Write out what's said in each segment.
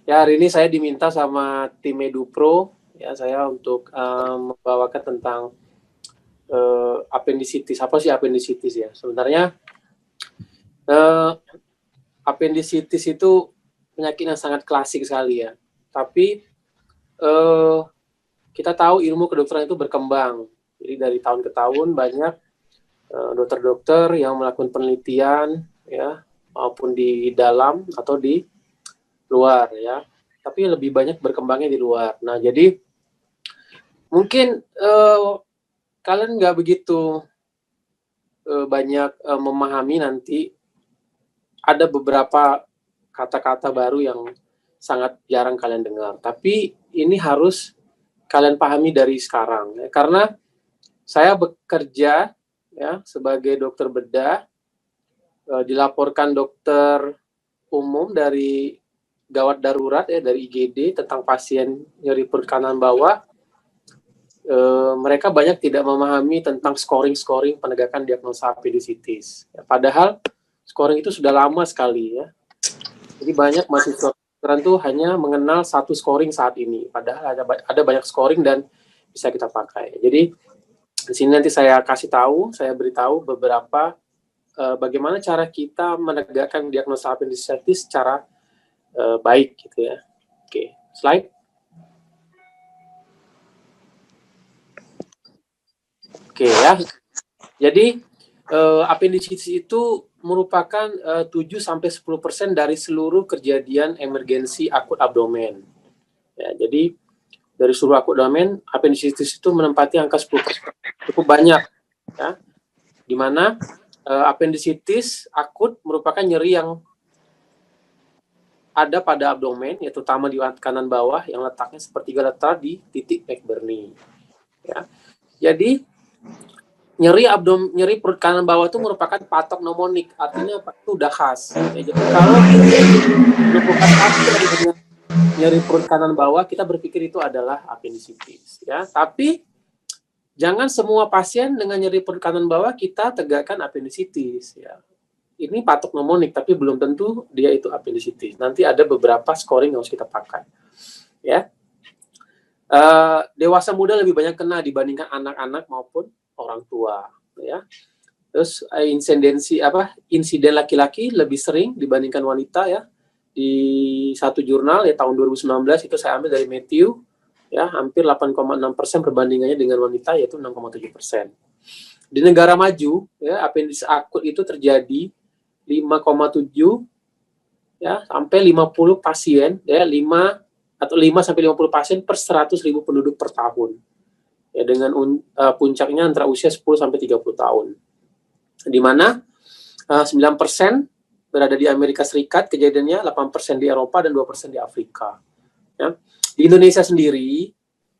Ya, hari ini saya diminta sama tim EduPro, ya saya untuk membawakan tentang appendicitis. Apa sih appendicitis ya? Sebenarnya appendicitis itu penyakit yang sangat klasik sekali ya. Tapi kita tahu ilmu kedokteran itu berkembang. Jadi dari tahun ke tahun banyak dokter-dokter yang melakukan penelitian, ya, maupun di dalam atau di luar, ya. Tapi lebih banyak berkembangnya di luar. Nah, jadi mungkin kalian nggak begitu banyak memahami nanti ada beberapa kata-kata baru yang sangat jarang kalian dengar. Tapi ini harus kalian pahami dari sekarang, ya. Karena saya bekerja ya sebagai dokter bedah, dilaporkan dokter umum dari gawat darurat ya dari IGD tentang pasien nyeri perut kanan bawah. Mereka banyak tidak memahami tentang scoring penegakan diagnosa appendicitis. Ya, padahal scoring itu sudah lama sekali ya. Jadi banyak mahasiswa kedokteran tuh hanya mengenal satu scoring saat ini. Padahal ada banyak scoring dan bisa kita pakai. Jadi di sini nanti saya kasih tahu, saya beritahu beberapa bagaimana cara kita menegakkan diagnosa appendicitis secara baik gitu ya. Oke, slide. Oke ya. Jadi appendicitis itu merupakan 7-10% dari seluruh kejadian emergensi akut abdomen. Ya, jadi dari seluruh akut abdomen, appendicitis itu menempati angka 10%. Cukup banyak. Ya. Di mana appendicitis akut merupakan nyeri yang ada pada abdomen, yaitu terutama di kanan bawah yang letaknya sepertiga lateral di titik McBurney. Ya. Jadi nyeri perut kanan bawah itu merupakan patok mnemonik, artinya itu udah khas. Ya, jadi kalau menemukan pasien dengan nyeri perut kanan bawah, kita berpikir itu adalah appendicitis. Ya, tapi jangan semua pasien dengan nyeri perut kanan bawah kita tegakkan appendicitis. Ya, ini patok mnemonik, tapi belum tentu dia itu appendicitis. Nanti ada beberapa scoring yang harus kita pakai. Ya, dewasa muda lebih banyak kena dibandingkan anak-anak maupun orang tua, ya. Terus insiden laki-laki lebih sering dibandingkan wanita ya. Di satu jurnal ya tahun 2019 itu saya ambil dari Matthew ya, hampir 8,6% perbandingannya dengan wanita yaitu 6,7%. Di negara maju ya appendicitis akut itu terjadi 5,7 ya sampai 50 pasien ya 5 sampai 50 pasien per 100.000 penduduk per tahun. Ya, dengan puncaknya antara usia 10 sampai 30 tahun. Di mana 9% berada di Amerika Serikat kejadiannya, 8% di Eropa dan 2% di Afrika. Ya. Di Indonesia sendiri,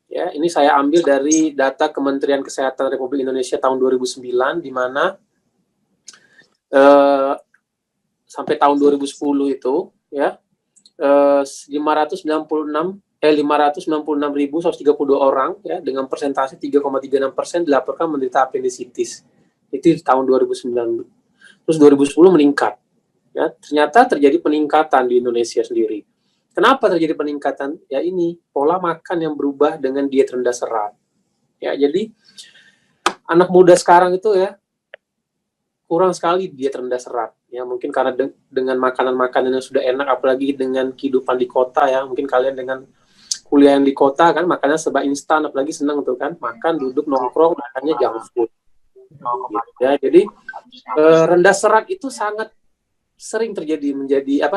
ya, ini saya ambil dari data Kementerian Kesehatan Republik Indonesia tahun 2009 di mana sampai tahun 2010 itu ya 596.132 orang ya dengan persentase 3,36% dilaporkan menderita appendicitis. Itu di tahun 2009. Terus 2010 meningkat. Ya, ternyata terjadi peningkatan di Indonesia sendiri. Kenapa terjadi peningkatan? Ya ini pola makan yang berubah dengan diet rendah serat. Ya, jadi anak muda sekarang itu ya kurang sekali diet rendah serat. Ya, mungkin karena dengan makanan-makanan yang sudah enak, apalagi dengan kehidupan di kota ya. Mungkin kalian dengan kuliah yang di kota kan makannya serba instan, apalagi senang tuh kan makan duduk nongkrong makannya junk food. Gitu, ya, jadi rendah serat itu sangat sering terjadi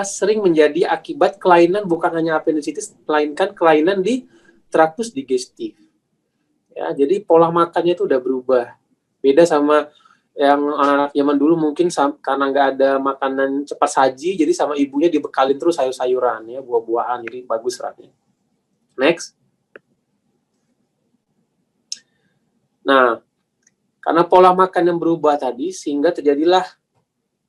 sering menjadi akibat kelainan bukan hanya appendicitis, melainkan kelainan di traktus digestif. Ya, jadi pola makannya itu udah berubah. Beda sama yang anak-anak zaman dulu mungkin karena nggak ada makanan cepat saji, jadi sama ibunya dibekalin terus sayur-sayuran ya, buah-buahan, jadi bagus seratnya. Next. Nah, karena pola makan yang berubah tadi, sehingga terjadilah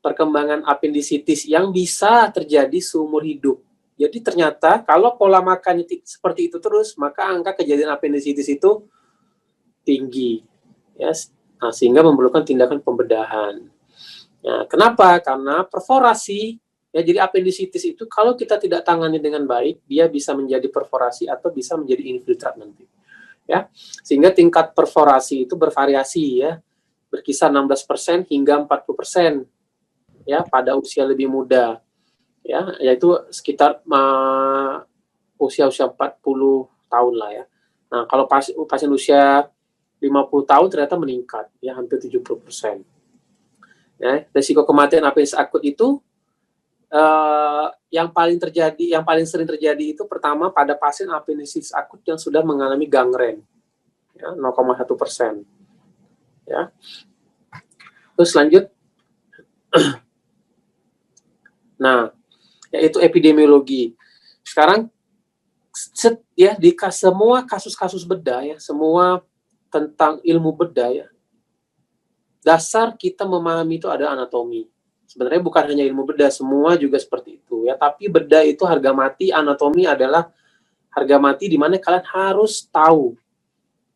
perkembangan appendicitis yang bisa terjadi seumur hidup. Jadi ternyata kalau pola makan seperti itu terus, maka angka kejadian appendicitis itu tinggi. Ya, nah, sehingga memerlukan tindakan pembedahan. Nah, kenapa? Karena perforasi Ya, jadi apendisitis itu kalau kita tidak tangani dengan baik, dia bisa menjadi perforasi atau bisa menjadi infiltrat nanti. Ya, sehingga tingkat perforasi itu bervariasi ya, berkisar 16% hingga 40% ya pada usia lebih muda. Ya, yaitu sekitar usia-usia 40 tahun lah ya. Nah, kalau pasien usia 50 tahun ternyata meningkat ya hampir 70%. Ya, risiko kematian apendisitis akut itu yang paling sering terjadi itu pertama pada pasien apendisitis akut yang sudah mengalami gangren, ya, 0,1%. Ya. Terus lanjut. Nah, yaitu epidemiologi. Sekarang ya di semua kasus-kasus bedah ya, semua tentang ilmu bedah ya, dasar kita memahami itu ada anatomi. Sebenarnya bukan hanya ilmu bedah, semua juga seperti itu ya. Tapi bedah itu harga mati, anatomi adalah harga mati di mana kalian harus tahu.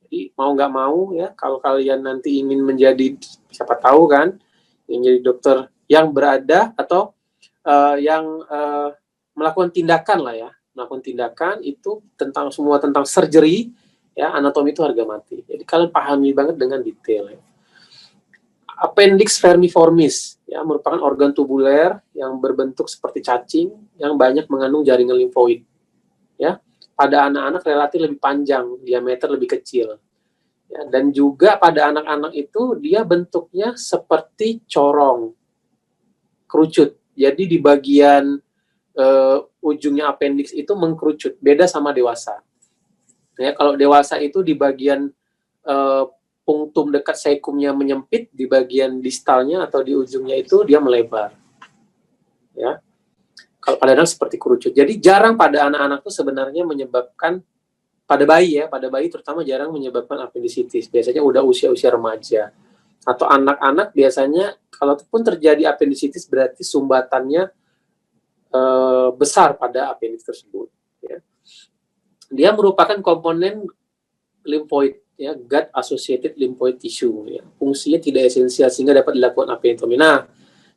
Jadi mau nggak mau ya, kalau kalian nanti ingin menjadi, siapa tahu kan, ingin jadi dokter yang berada atau yang melakukan tindakan lah ya, melakukan tindakan itu tentang semua tentang surgery ya, anatomi itu harga mati. Jadi kalian pahami banget dengan detail ya. Appendix vermiformis ya, merupakan organ tubuler yang berbentuk seperti cacing yang banyak mengandung jaringan limfoid. Ya, pada anak-anak relatif lebih panjang, diameter lebih kecil. Ya, dan juga pada anak-anak itu dia bentuknya seperti corong, kerucut. Jadi di bagian ujungnya appendix itu mengkerucut, beda sama dewasa. Ya, kalau dewasa itu di bagian punktum dekat seikumnya menyempit, di bagian distalnya atau di ujungnya itu dia melebar. Ya. Kalau pada anak seperti kerucut. Jadi jarang pada anak-anak itu sebenarnya menyebabkan, pada bayi ya, pada bayi terutama jarang menyebabkan apendisitis. Biasanya udah usia-usia remaja. Atau anak-anak biasanya, kalaupun terjadi apendisitis berarti sumbatannya besar pada appendix tersebut. Ya. Dia merupakan komponen limfoid, ya, gut associated lymphoid tissue. Ya. Fungsinya tidak esensial sehingga dapat dilakukan apendektomi. Nah,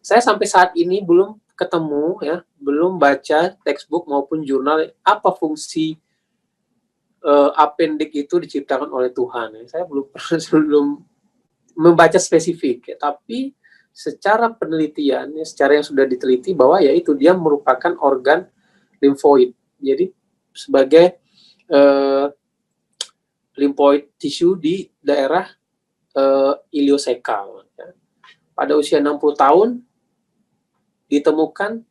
saya sampai saat ini belum ketemu ya, belum baca textbook maupun jurnal apa fungsi appendix itu diciptakan oleh Tuhan. Ya. Saya belum membaca spesifik, ya. Tapi secara penelitian, ya, secara yang sudah diteliti bahwa yaitu dia merupakan organ limfoid. Jadi sebagai lymphoid tissue di daerah iliosekal. Ya. Pada usia 60 tahun ditemukan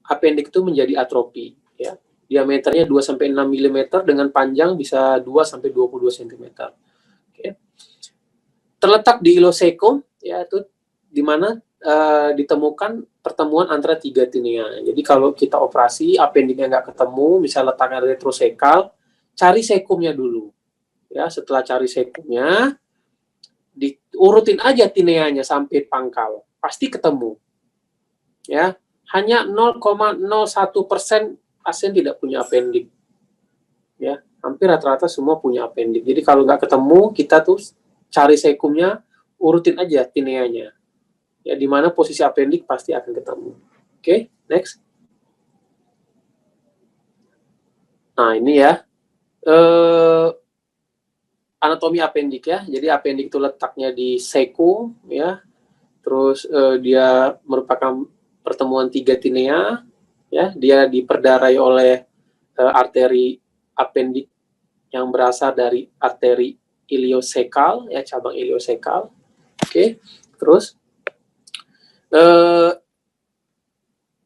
appendix itu menjadi atrofi. Ya. Diameternya 2-6 mm dengan panjang bisa 2-22 cm. Oke. Terletak di iliosekum, ya, itu di mana ditemukan pertemuan antara tiga tinea. Jadi kalau kita operasi appendixnya nggak ketemu, misalnya letaknya retrosekal, cari sekumnya dulu. Ya, setelah cari sekumnya, diurutin aja tineanya sampai pangkal, pasti ketemu. Ya, hanya 0,01% pasien tidak punya appendix. Ya, hampir rata-rata semua punya appendix. Jadi kalau nggak ketemu, kita tuh cari sekumnya, urutin aja tineanya. Ya, di mana posisi appendix pasti akan ketemu. Oke, next. Nah, ini ya. Anatomi appendix ya. Jadi appendix itu letaknya di sekum ya. Terus dia merupakan pertemuan tiga tinea ya. Dia diperdarai oleh arteri appendix yang berasal dari arteri iliosekal ya, cabang iliosekal. Oke. Terus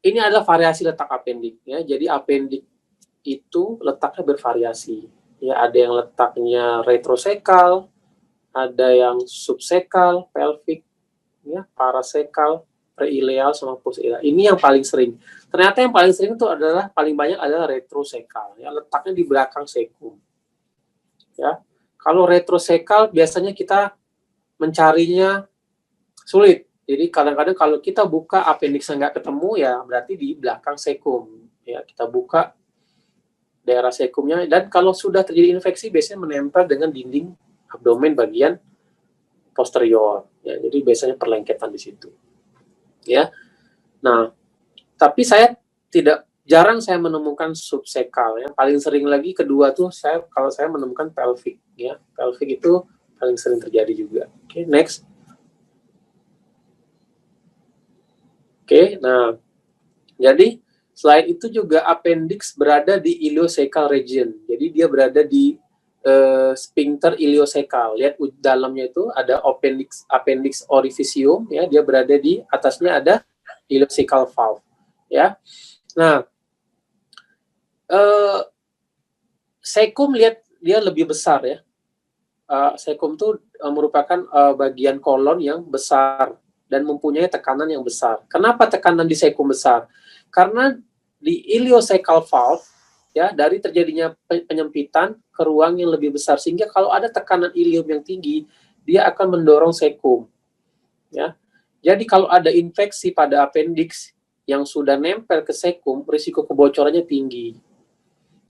ini adalah variasi letak appendix ya. Jadi appendix itu letaknya bervariasi. Ya, ada yang letaknya retrosekal, ada yang subsekal, pelvic, ya, parasekal, preileal sama postileal. Ini yang paling sering. Ternyata yang paling sering itu adalah paling banyak adalah retrosekal, ya, letaknya di belakang sekum. Ya. Kalau retrosekal biasanya kita mencarinya sulit. Jadi kadang-kadang kalau kita buka appendixnya nggak ketemu ya berarti di belakang sekum. Ya, kita buka daerah sekumnya, dan kalau sudah terjadi infeksi biasanya menempel dengan dinding abdomen bagian posterior. Ya, jadi biasanya perlengketan di situ. Ya. Nah, Tapi jarang saya menemukan subsekal ya. Paling sering lagi kedua tuh kalau saya menemukan pelvic ya. Pelvic itu paling sering terjadi juga. Oke, next. Oke, nah jadi selain itu juga appendix berada di ileocecal region. Jadi dia berada di sphincter ileocecal. Lihat dalamnya itu ada appendix orificium ya, dia berada di atasnya ada ileocecal valve ya. Nah, cecum lihat dia lebih besar ya. Cecum itu merupakan bagian kolon yang besar dan mempunyai tekanan yang besar. Kenapa tekanan di cecum besar? Karena di ileocecal valve ya, dari terjadinya penyempitan ke ruang yang lebih besar, sehingga kalau ada tekanan ileum yang tinggi, dia akan mendorong cecum ya. Jadi kalau ada infeksi pada appendix yang sudah nempel ke cecum, risiko kebocorannya tinggi.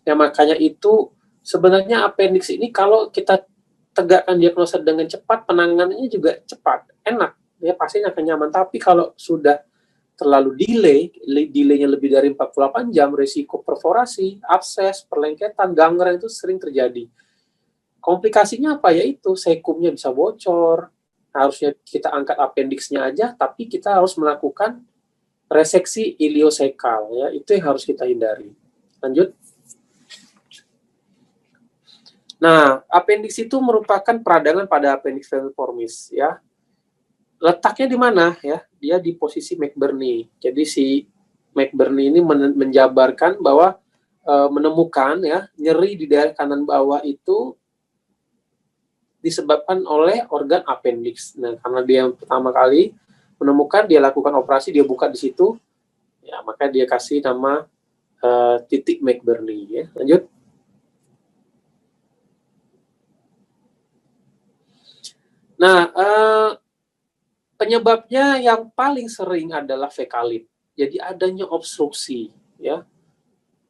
Ya, makanya itu sebenarnya appendix ini kalau kita tegakkan diagnosa dengan cepat, penanganannya juga cepat, enak ya, pasiennya akan nyaman. Tapi kalau sudah terlalu delaynya lebih dari 48 jam, risiko perforasi, abses, perlengketan, gangren itu sering terjadi. Komplikasinya apa? Yaitu cecumnya bisa bocor, harusnya kita angkat appendixnya aja, tapi kita harus melakukan reseksi ileocecal ya, itu yang harus kita hindari. Lanjut. Nah, appendix itu merupakan peradangan pada appendix vermiformis ya. Letaknya di mana ya? Dia di posisi McBurney. Jadi si McBurney ini menjabarkan bahwa menemukan ya nyeri di daerah kanan bawah itu disebabkan oleh organ appendix. Nah, karena dia yang pertama kali menemukan, dia lakukan operasi, dia buka di situ, ya maka dia kasih nama titik McBurney ya. Lanjut. Nah, penyebabnya yang paling sering adalah fekalit. Jadi adanya obstruksi, ya,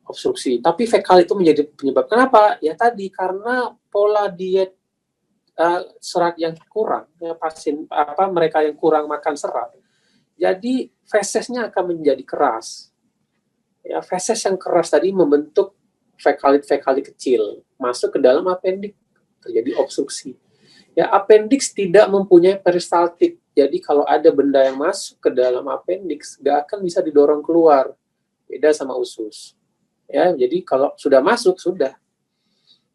obstruksi. Tapi fekalit itu menjadi penyebab. Kenapa? Ya tadi karena pola diet serat yang kurang, ya, mereka yang kurang makan serat. Jadi fesesnya akan menjadi keras. Ya, feses yang keras tadi membentuk fekalit kecil masuk ke dalam appendix, terjadi obstruksi. Ya, appendix tidak mempunyai peristaltik. Jadi kalau ada benda yang masuk ke dalam appendix, nggak akan bisa didorong keluar. Beda sama usus. Ya, jadi kalau sudah masuk, sudah.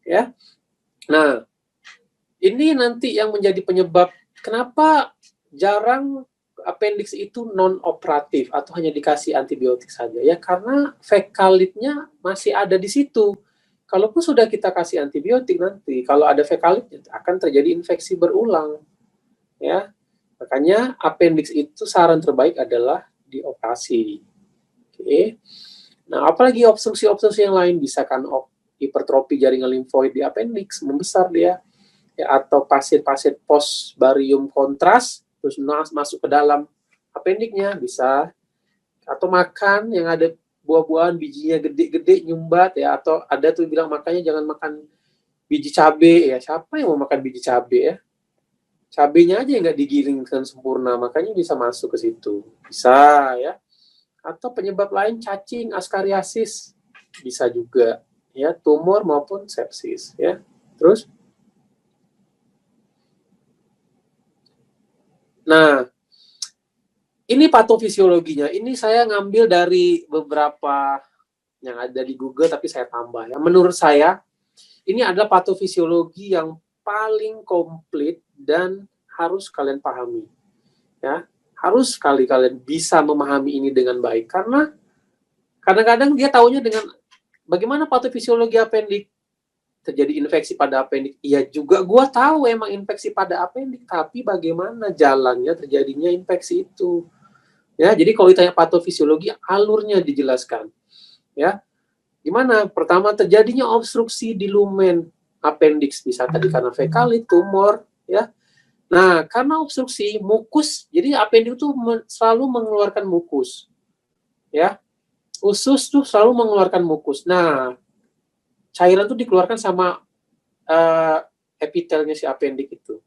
Ya. Nah, ini nanti yang menjadi penyebab kenapa jarang appendix itu non-operatif atau hanya dikasih antibiotik saja. Ya, karena fekalitnya masih ada di situ. Kalaupun sudah kita kasih antibiotik nanti, kalau ada fekalit akan terjadi infeksi berulang. Ya, makanya appendix itu saran terbaik adalah dioperasi. Oke. Nah, apalagi obstruksi-obstruksi yang lain, bisa kan hipertrofi jaringan limfoid di appendix, membesar dia. Ya, atau pasien-pasien post barium kontras terus masuk ke dalam appendixnya bisa. Atau makan yang ada buah-buahan bijinya gede-gede nyumbat ya, atau ada tuh bilang makanya jangan makan biji cabe ya. Siapa yang mau makan biji cabe ya? Cabenya aja yang nggak digiringkan sempurna, makanya bisa masuk ke situ. Bisa ya. Atau penyebab lain cacing, askariasis bisa juga ya, tumor maupun sepsis ya. Terus nah, ini patofisiologinya. Ini saya ngambil dari beberapa yang ada di Google, tapi saya tambah ya. Menurut saya, ini adalah patofisiologi yang paling komplit dan harus kalian pahami. Ya, harus sekali kalian bisa memahami ini dengan baik. Karena kadang-kadang dia taunya dengan bagaimana patofisiologi appendix. Terjadi infeksi pada appendix. Iya juga, gua tahu emang infeksi pada appendix, tapi bagaimana jalannya terjadinya infeksi itu. Ya, jadi kalau ditanya patofisiologi, alurnya dijelaskan. Ya, gimana? Pertama, terjadinya obstruksi di lumen appendix, bisa tadi karena fekalit, tumor, ya. Nah, karena obstruksi mukus, jadi appendix itu selalu mengeluarkan mukus. Ya. Usus tuh selalu mengeluarkan mukus. Nah, cairan itu dikeluarkan sama epitelnya si appendix itu.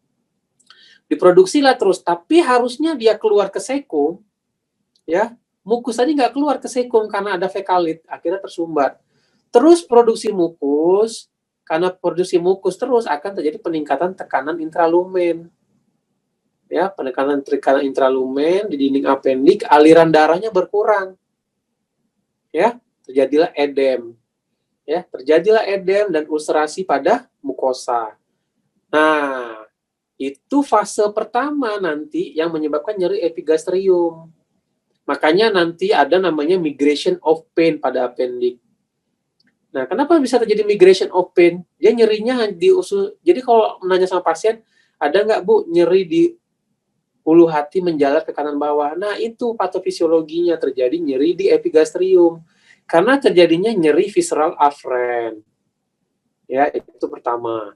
Diproduksilah terus, tapi harusnya dia keluar ke cecum, ya, mukus tadi nggak keluar ke sekum karena ada fekalit, akhirnya tersumbat. Terus produksi mukus, karena produksi mukus terus akan terjadi peningkatan tekanan intralumen. Ya, penekanan tekanan intralumen di dinding apendik, aliran darahnya berkurang. Ya, terjadilah edem. Ya, terjadilah edem dan ulcerasi pada mukosa. Nah, itu fase pertama nanti yang menyebabkan nyeri epigastrium. Makanya nanti ada namanya migration of pain pada appendix. Nah, kenapa bisa terjadi migration of pain? Dia nyerinya di usus. Jadi kalau menanya sama pasien, ada nggak Bu nyeri di ulu hati menjalar ke kanan bawah? Nah, itu patofisiologinya terjadi nyeri di epigastrium. Karena terjadinya nyeri visceral afferent. Ya, itu pertama.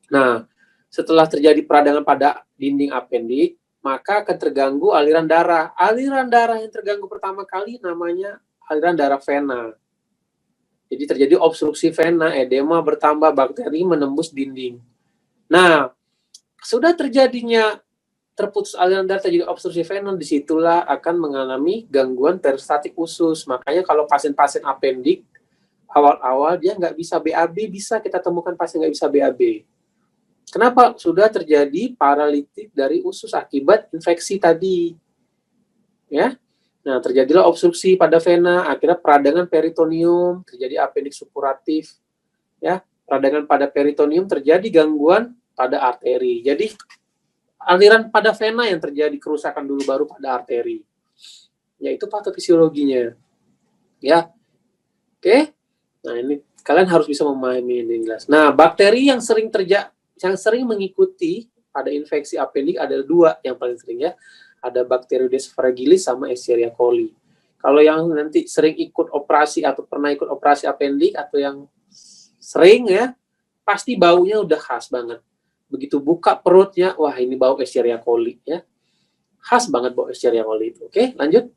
Nah, setelah terjadi peradangan pada dinding appendix, maka akan terganggu aliran darah. Aliran darah yang terganggu pertama kali namanya aliran darah vena. Jadi terjadi obstruksi vena, edema bertambah, bakteri menembus dinding. Nah, sudah terjadinya terputus aliran darah, terjadi obstruksi vena, disitulah akan mengalami gangguan peristatik usus. Makanya kalau pasien-pasien appendix, awal-awal dia nggak bisa BAB, bisa kita temukan pasien nggak bisa BAB. Kenapa? Sudah terjadi paralitik dari usus akibat infeksi tadi. Ya. Nah, terjadilah obstruksi pada vena, akhirnya peradangan peritoneum, terjadi appendix suppuratif. Ya, peradangan pada peritoneum terjadi gangguan pada arteri. Jadi aliran pada vena yang terjadi kerusakan dulu baru pada arteri. Yaitu patofisiologinya. Ya. Oke. Nah, ini kalian harus bisa memahami ini jelas. Nah, bakteri yang sering mengikuti pada infeksi appendix ada dua yang paling sering ya. Ada Bacteroides fragilis sama Escherichia coli. Kalau yang nanti sering ikut operasi atau pernah ikut operasi appendix atau yang sering ya, pasti baunya udah khas banget. Begitu buka perutnya, wah ini bau Escherichia coli ya. Khas banget bau Escherichia coli itu. Oke, lanjut.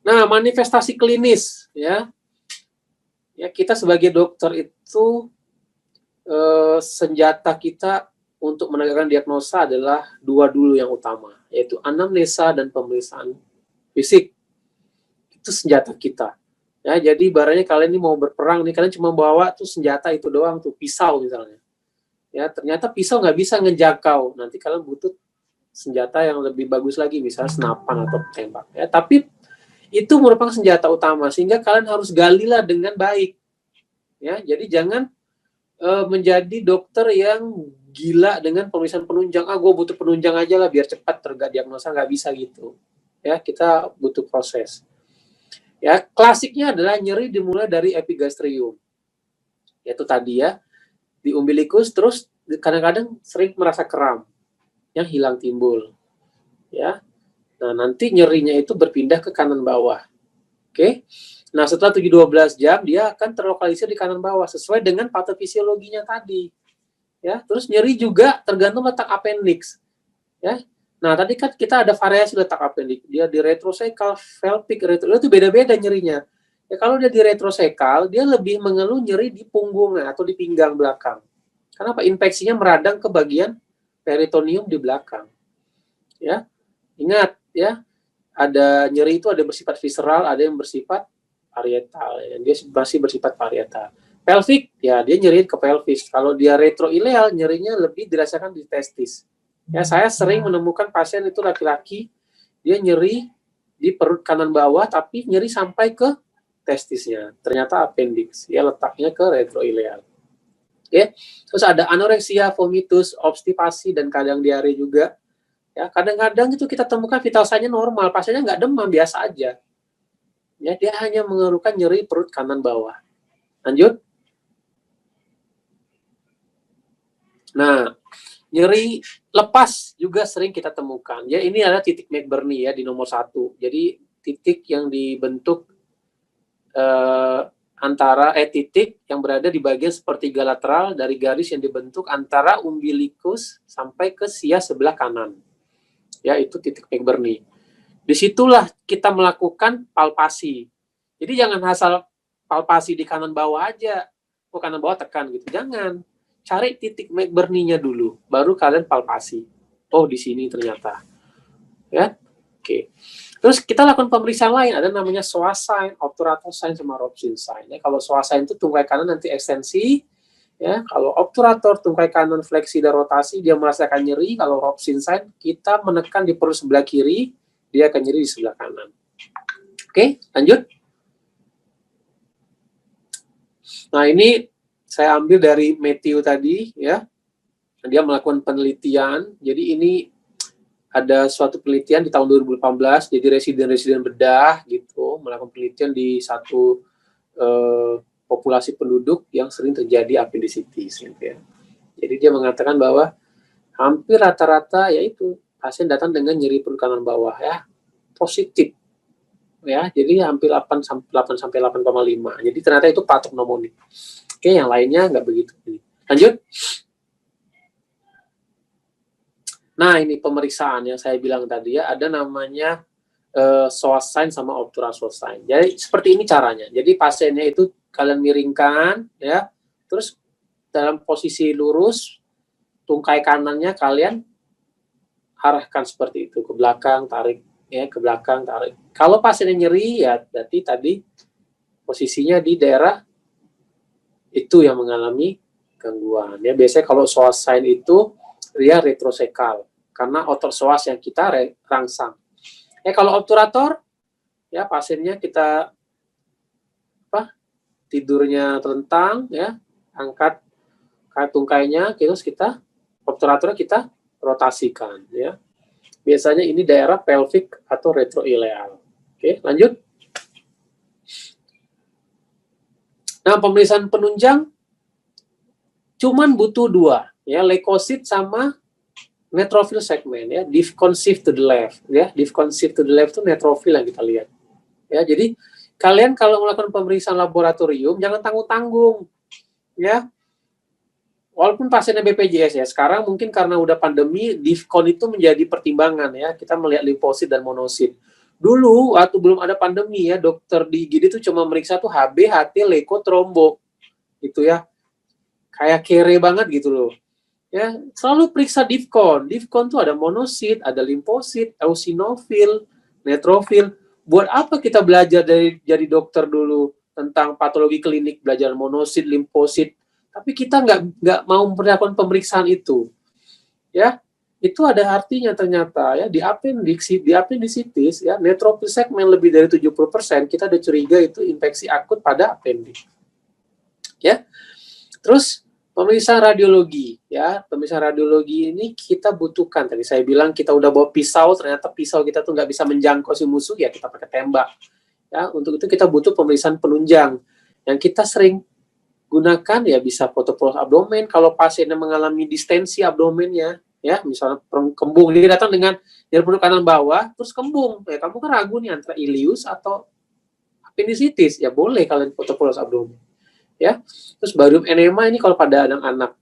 Nah, manifestasi klinis ya. Ya, kita sebagai dokter itu senjata kita untuk menegakkan diagnosa adalah dua dulu yang utama, yaitu anamnesa dan pemeriksaan fisik. Itu senjata kita. Ya, jadi barangnya kalian ini mau berperang nih, kalian cuma bawa tuh senjata itu doang tuh, pisau misalnya. Ya, ternyata pisau nggak bisa ngejakau. Nanti kalian butuh senjata yang lebih bagus lagi, misalnya senapan atau tembak. Ya, tapi itu merupakan senjata utama, sehingga kalian harus galilah dengan baik. Ya, jadi jangan menjadi dokter yang gila dengan pemeriksaan penunjang. Gue butuh penunjang aja lah biar cepat terdiagnosa, nggak bisa gitu. Ya, kita butuh proses. Ya, klasiknya adalah nyeri dimulai dari epigastrium. Yaitu tadi ya, di umbilikus, terus kadang-kadang sering merasa kram yang hilang timbul. Ya. Nah, nanti nyerinya itu berpindah ke kanan bawah. Oke. Nah, setelah 7-12 jam, dia akan terlokalisir di kanan bawah, sesuai dengan patofisiologinya tadi. Ya, terus nyeri juga tergantung letak appendix. Ya. Nah, tadi kan kita ada variasi letak appendix. Dia di retrosekal, pelvic, retro, itu beda-beda nyerinya. Ya, kalau dia di retrosekal, dia lebih mengeluh nyeri di punggung atau di pinggang belakang. Kenapa? Infeksinya meradang ke bagian peritoneum di belakang. Ya. Ingat, ya, ada nyeri itu ada yang bersifat visceral, ada yang bersifat parietal, ya. Dia masih bersifat parietal. Pelvic, ya dia nyeriin ke pelvis. Kalau dia retroileal, nyerinya lebih dirasakan di testis. Ya, saya sering menemukan pasien itu laki-laki, dia nyeri di perut kanan bawah, tapi nyeri sampai ke testisnya. Ternyata appendix, ya letaknya ke retroileal. Oke, terus ada anoreksia, vomitus, obstipasi, dan kadang diare juga. Ya, kadang-kadang itu kita temukan vital sign-nya normal, pasiennya nggak demam, biasa aja. Ya, dia hanya mengeluhkan nyeri perut kanan bawah. Lanjut. Nah, nyeri lepas juga sering kita temukan. Ya, ini adalah titik McBurney ya di nomor 1. Jadi titik yang dibentuk titik yang berada di bagian sepertiga lateral dari garis yang dibentuk antara umbilikus sampai ke sia sebelah kanan. Ya, itu titik McBurney. Disitulah kita melakukan palpasi. Jadi jangan asal palpasi di kanan bawah aja. Oh, kanan bawah tekan gitu. Jangan. Cari titik McBurney-nya dulu, baru kalian palpasi. Oh, di sini ternyata. Ya. Oke. Terus kita lakukan pemeriksaan lain, ada namanya psoas sign, obturator sign, sama Robson sign. Ya, kalau psoas sign itu tungkai kanan nanti ekstensi, ya. Kalau obturator tungkai kanan fleksi dan rotasi, dia merasakan nyeri. Kalau Robson sign, kita menekan di perut sebelah kiri, dia akan nyeri di sebelah kanan. Oke, lanjut. Nah, ini saya ambil dari Matthew tadi, ya. Dia melakukan penelitian. Jadi ini ada suatu penelitian di tahun 2018, jadi residen-residen bedah gitu melakukan penelitian di satu populasi penduduk yang sering terjadi appendicitis, gitu ya. Jadi dia mengatakan bahwa hampir rata-rata yaitu pasien datang dengan nyeri perut kanan bawah, ya, positif, ya, jadi hampir 8 sampai 8,5. Jadi ternyata itu patognomonik. Oke, yang lainnya nggak begitu. Lanjut. Nah, ini pemeriksaan yang saya bilang tadi, ya, ada namanya psoas sign sama obturator sign. Jadi seperti ini caranya. Jadi pasiennya itu kalian miringkan, ya, terus dalam posisi lurus, tungkai kanannya kalian arahkan seperti itu ke belakang, tarik, ya, ke belakang, tarik. Kalau pasiennya nyeri, ya berarti tadi posisinya di daerah itu yang mengalami gangguan. Ya, biasanya kalau psoas sign itu dia retrosekal karena otot psoas yang kita rangsang. Kalau obturator, ya pasiennya kita tidurnya telentang, ya, angkat tungkainya, terus kita obturatornya kita rotasikan, ya. Biasanya ini daerah pelvic atau retroileal. Oke, lanjut. Nah, pemeriksaan penunjang cuman butuh 2, ya, leukosit sama neutrophil segmen, ya, diff concave to the left, ya, diff concave to the left itu neutrophil yang kita lihat, ya. Jadi kalian kalau melakukan pemeriksaan laboratorium jangan tanggung-tanggung, ya. Walaupun pasiennya BPJS, ya, sekarang mungkin karena udah pandemi, DIFCON itu menjadi pertimbangan, ya, kita melihat limfosit dan monosit. Dulu waktu belum ada pandemi, ya, dokter di IGD itu cuma meriksa tuh HB, HT, leko, trombo, gitu, ya. Kayak kere banget gitu loh. Ya, selalu periksa DIFCON. DIFCON tuh ada monosit, ada limfosit, eosinofil, neutrofil. Buat apa kita belajar dari jadi dokter dulu tentang patologi klinik, belajar monosit, limfosit, tapi kita nggak mau melakukan pemeriksaan itu, ya. Itu ada artinya ternyata, ya, di appendicitis, ya, neutrophil segmen lebih dari 70%, kita ada curiga itu infeksi akut pada appendix, ya. Terus pemeriksaan radiologi, ya, pemeriksaan radiologi ini kita butuhkan. Tadi saya bilang kita udah bawa pisau, ternyata pisau kita tuh nggak bisa menjangkau si musuh, ya kita pakai tembak. Ya, untuk itu kita butuh pemeriksaan penunjang. Yang kita sering gunakan, ya, bisa foto polos abdomen kalau pasiennya mengalami distensi abdomennya, ya, misalnya kembung, dia datang dengan nyeri perut kanan bawah terus kembung, ya, kamu kan ragu nih antara ileus atau appendicitis, ya boleh kalian foto polos abdomen, ya. Terus barium enema ini kalau pada anak-anak,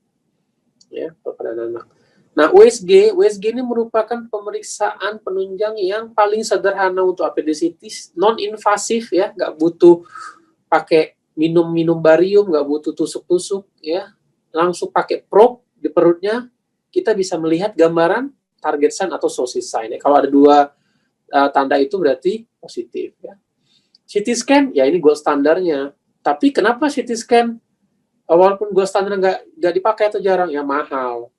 ya, kalau pada anak-anak. Nah, USG ini merupakan pemeriksaan penunjang yang paling sederhana untuk appendicitis, non-invasif, ya, nggak butuh pakai minum barium, nggak butuh tusuk-tusuk, ya, langsung pakai probe di perutnya, kita bisa melihat gambaran target sign atau sosis sign. Ya. Kalau ada 2 tanda itu berarti positif. Ya. CT scan, ya ini gold standarnya. Tapi kenapa CT scan walaupun gold standar nggak dipakai atau jarang, ya mahal.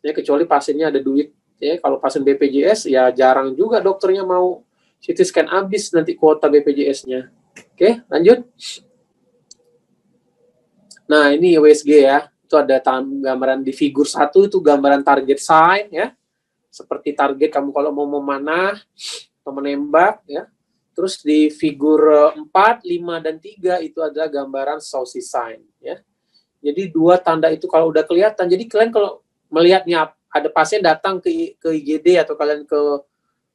Ya, kecuali pasiennya ada duit. Ya, kalau pasien BPJS, ya jarang juga dokternya mau CT scan habis nanti kuota BPJS-nya. Oke, lanjut. Nah, ini USG, ya. Itu ada gambaran di figur 1 itu gambaran target sign, ya. Seperti target kamu kalau mau memanah atau menembak, ya. Terus di figur 4, 5, dan 3 itu adalah gambaran sosis sign, ya. Jadi 2 tanda itu kalau udah kelihatan, jadi kalian kalau melihatnya ada pasien datang ke IGD atau kalian ke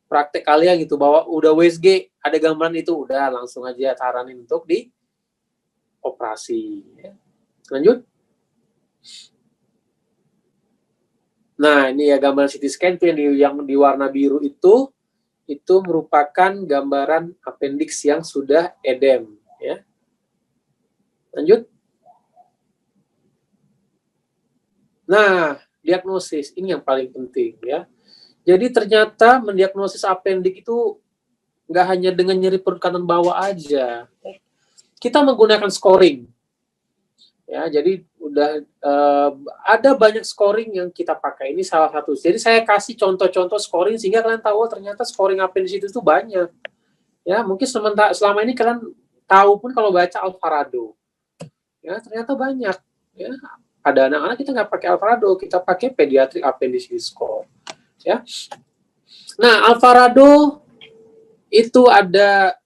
praktek kalian gitu bahwa udah USG, ada gambaran itu, udah langsung aja saranin untuk dioperasi, ya. Lanjut. Nah, ini ya gambaran CT scan yang di warna biru itu merupakan gambaran appendix yang sudah edem, ya. Lanjut. Nah, diagnosis ini yang paling penting, ya. Jadi ternyata mendiagnosis appendix itu nggak hanya dengan nyeri perut kanan bawah aja. Kita menggunakan scoring. Ya, jadi udah ada banyak scoring yang kita pakai. Ini salah satu. Jadi saya kasih contoh-contoh scoring sehingga kalian tahu ternyata scoring appendicitis itu banyak. Ya, mungkin selama ini kalian tahu pun kalau baca Alvarado. Ya, ternyata banyak. Ya, pada anak-anak kita nggak pakai Alvarado, kita pakai pediatric appendicitis score. Ya. Nah, Alvarado itu ada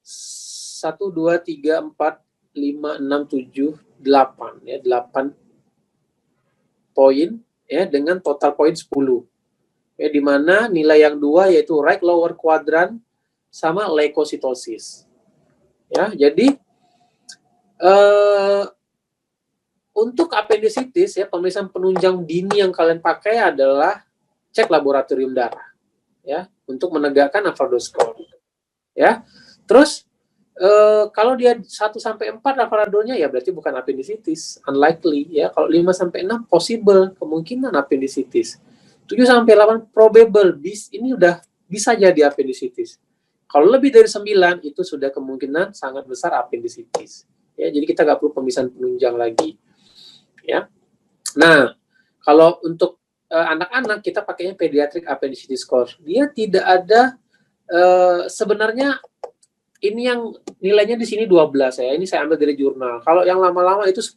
1, 2, 3, 4, 5, 6, 7, 8 ya, 8 poin ya dengan total poin 10. Ya, di mana nilai yang dua yaitu right lower quadrant sama leukositosis. Ya, jadi untuk appendicitis ya, pemeriksaan penunjang dini yang kalian pakai adalah cek laboratorium darah ya untuk menegakkan Alvarado score. Ya. Terus kalau dia 1 sampai 4 Alvarado-nya ya berarti bukan appendicitis, unlikely ya. Kalau 5 sampai 6 possible, kemungkinan appendicitis. 7 sampai 8 probable, ini udah bisa jadi appendicitis. Kalau lebih dari 9 itu sudah kemungkinan sangat besar appendicitis. Ya, jadi kita nggak perlu pemeriksaan penunjang lagi. Ya. Nah, kalau untuk anak-anak kita pakainya pediatric appendicitis score. Dia tidak ada sebenarnya ini yang nilainya di sini 12 ya. Ini saya ambil dari jurnal. Kalau yang lama-lama itu 10.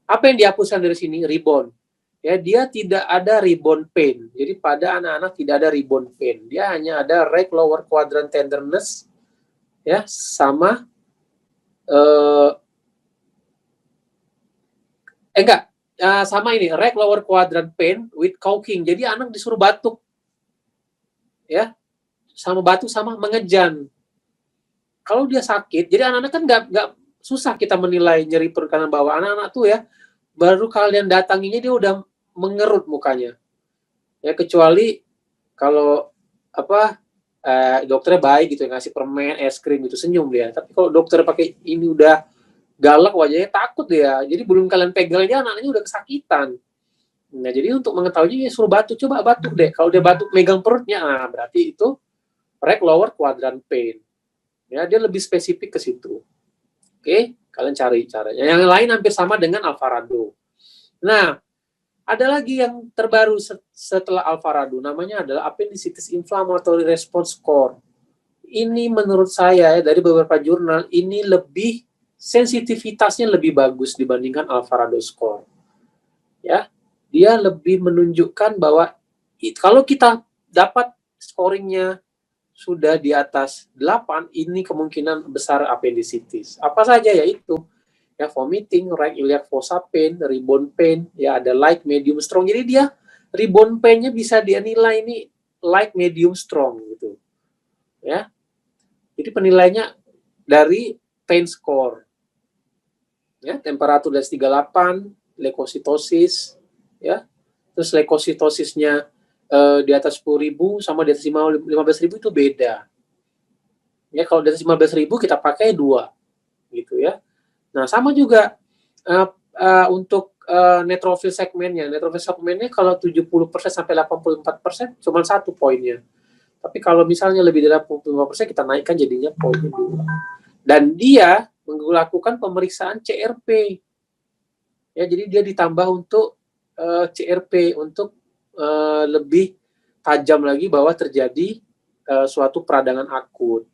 Apa yang dihapuskan dari sini? Rebound. Ya, dia tidak ada rebound pain. Jadi pada anak-anak tidak ada rebound pain. Dia hanya ada right lower quadrant tenderness ya sama sama ini right lower quadrant pain with coughing. Jadi anak disuruh batuk. Ya. Sama batuk sama mengejan. Kalau dia sakit, jadi anak-anak kan nggak susah kita menilai nyeri perut kanan bawah. Anak-anak tuh ya, baru kalian datanginya dia udah mengerut mukanya. Ya, kecuali kalau dokternya baik gitu, ngasih permen, es krim gitu, senyum dia. Tapi kalau dokter pakai ini udah galak wajahnya, takut dia. Jadi belum kalian pegang aja anaknya udah kesakitan. Nah, jadi untuk mengetahuinya ya suruh batuk, coba batuk deh. Kalau dia batuk megang perutnya, nah berarti itu right lower quadrant pain. Ya, dia lebih spesifik ke situ. Oke, kalian cari caranya. Yang lain hampir sama dengan Alvarado. Nah, ada lagi yang terbaru setelah Alvarado, namanya adalah appendicitis inflammatory response score. Ini menurut saya dari beberapa jurnal ini lebih sensitivitasnya lebih bagus dibandingkan Alvarado score. Ya, dia lebih menunjukkan bahwa kalau kita dapat scoringnya sudah di atas 8, ini kemungkinan besar appendicitis. Apa saja yaitu ya vomiting, right iliac fossa pain, rebound pain, ya ada light, medium, strong. Jadi dia rebound pain-nya bisa dia nilai ini light, medium, strong gitu. Ya. Jadi penilainya dari pain score. Ya, temperatur dari 38, leukositosis, ya. Terus leukositosisnya di atas 10.000 sama di atas 15.000 itu beda. Ya, kalau di atas 15.000 kita pakai 2 gitu ya. Nah, sama juga untuk neutrophil segmennya. Neutrophil segmennya kalau 70% sampai 84% cuma 1 poinnya. Tapi kalau misalnya lebih dari 85% kita naikkan jadinya poinnya 2. Dan dia melakukan pemeriksaan CRP. Ya, jadi dia ditambah untuk CRP untuk lebih tajam lagi bahwa terjadi suatu peradangan akut.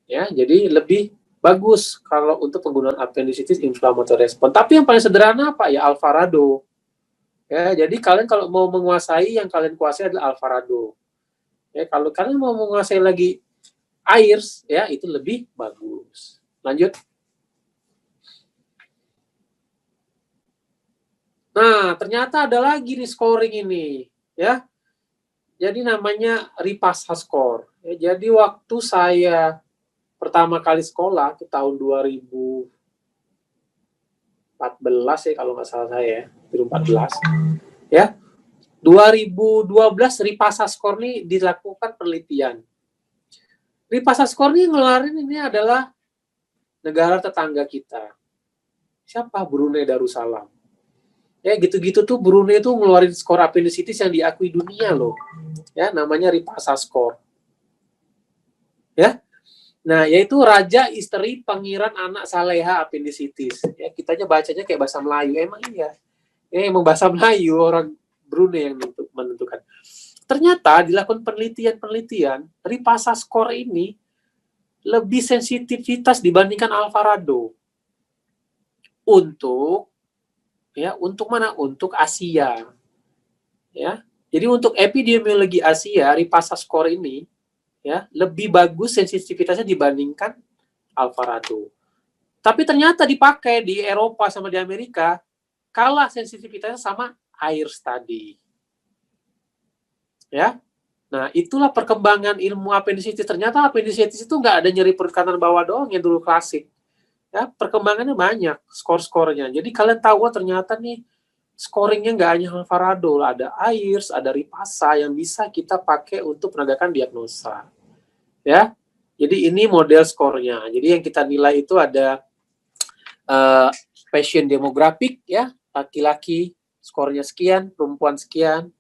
Ya, jadi lebih bagus kalau untuk penggunaan appendicitis inflammatory response. Tapi yang paling sederhana apa ya? Alvarado. Ya, jadi kalian kalau mau menguasai yang kalian kuasai adalah Alvarado. Ya, kalau kalian mau menguasai lagi AIRS ya itu lebih bagus. Lanjut. Nah, ternyata ada lagi nih scoring ini, ya. Jadi namanya Ripasa score. Ya, jadi waktu saya pertama kali sekolah itu tahun 2014 ya kalau nggak salah saya, 2014. Ya. 2012 Ripasa score ini dilakukan penelitian. Ripasa score ini ngeluarin ini adalah negara tetangga kita. Siapa? Brunei Darussalam. Ya, gitu-gitu tuh Brunei tuh ngeluarin skor appendicitis yang diakui dunia loh. Ya, namanya Ripasa score. Ya. Nah, yaitu raja, istri, pangeran, anak, saleha, appendicitis. Ya, kitanya bacanya kayak bahasa Melayu. Emang iya. Emang bahasa Melayu orang Brunei yang menentukan. Ternyata dilakukan penelitian, Ripasa score ini lebih sensitivitas dibandingkan Alvarado. Untuk mana? Untuk Asia. Ya. Jadi untuk epidemiologi Asia, Ripasa score ini ya lebih bagus sensitivitasnya dibandingkan Alvarado. Tapi ternyata dipakai di Eropa sama di Amerika, kalah sensitivitasnya sama air study. Ya. Nah, itulah perkembangan ilmu appendicitis. Ternyata appendicitis itu nggak ada nyeri perut kanan bawah doang yang dulu klasik. Ya, perkembangannya banyak, skor-skornya. Jadi kalian tahu ternyata nih scoringnya nggak hanya Alvarado, ada AIRS, ada Ripasa yang bisa kita pakai untuk penegakan diagnosa. Ya, jadi ini model skornya. Jadi yang kita nilai itu ada patient demographic, ya, laki-laki skornya sekian, perempuan sekian,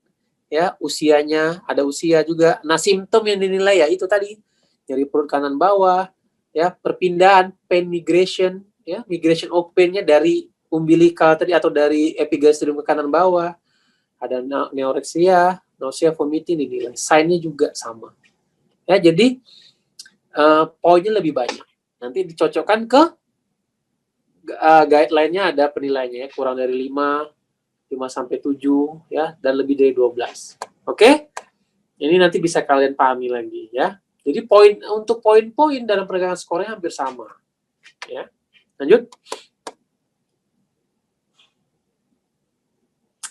ya, usianya ada usia juga. Nah, simptom yang dinilai ya itu tadi nyeri perut kanan bawah, ya, perpindahan pain migration, ya, migration of pain-nya dari umbilical tadi atau dari epigastrium ke kanan bawah, ada neoreksia, nausea, vomiting dinilai. Sign-nya juga sama. Ya, jadi poinnya lebih banyak. Nanti dicocokkan ke guideline-nya, ada penilaiannya ya, kurang dari 5 sampai 7 ya, dan lebih dari 12. Oke? Ini nanti bisa kalian pahami lagi ya. Jadi untuk poin-poin dalam penegakan skornya hampir sama. Ya. Lanjut.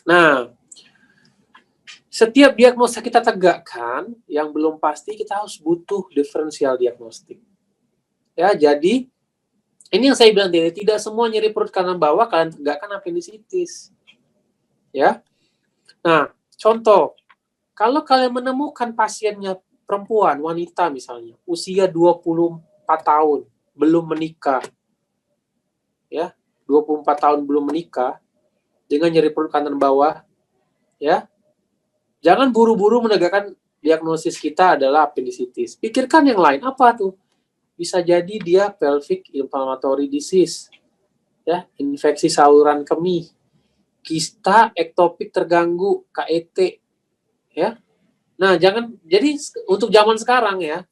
Nah, setiap diagnosa kita tegakkan yang belum pasti kita harus butuh diferensial diagnostik. Ya, jadi ini yang saya bilang tadi, tidak semua nyeri perut kanan bawah kalian tegakkan appendicitis. Ya. Nah, contoh, kalau kalian menemukan pasiennya perempuan, wanita misalnya, usia 24 tahun, belum menikah, ya, 24 tahun belum menikah, dengan nyeri perut kanan bawah, ya, jangan buru-buru menegakkan diagnosis kita adalah appendicitis. Pikirkan yang lain, apa tuh? Bisa jadi dia pelvic inflammatory disease, ya, infeksi saluran kemih, kista ektopik terganggu, KET, ya. Nah, jadi untuk zaman sekarang ya,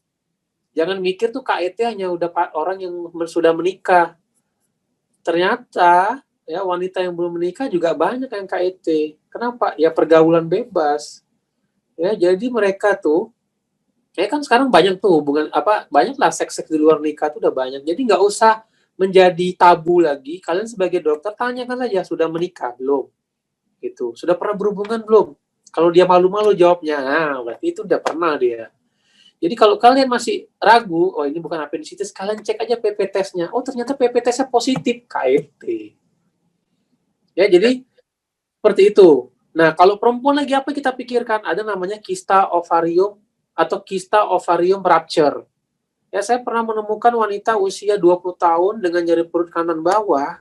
jangan mikir tuh KET hanya udah orang yang sudah menikah. Ternyata ya wanita yang belum menikah juga banyak yang KET. Kenapa? Ya pergaulan bebas. Ya, jadi mereka tuh kan sekarang banyak tuh hubungan banyaklah seks di luar nikah tuh udah banyak. Jadi nggak usah menjadi tabu lagi. Kalian sebagai dokter tanyakan saja sudah menikah belum? Gitu. Sudah pernah berhubungan belum? Kalau dia malu-malu jawabnya, nah berarti itu udah pernah dia. Jadi kalau kalian masih ragu, oh ini bukan appendicitis, kalian cek aja PP testnya. Oh ternyata PP testnya positif, KET. Ya jadi seperti itu. Nah kalau perempuan lagi apa kita pikirkan? Ada namanya kista ovarium atau kista ovarium rupture. Ya saya pernah menemukan wanita usia 20 tahun dengan nyeri perut kanan bawah.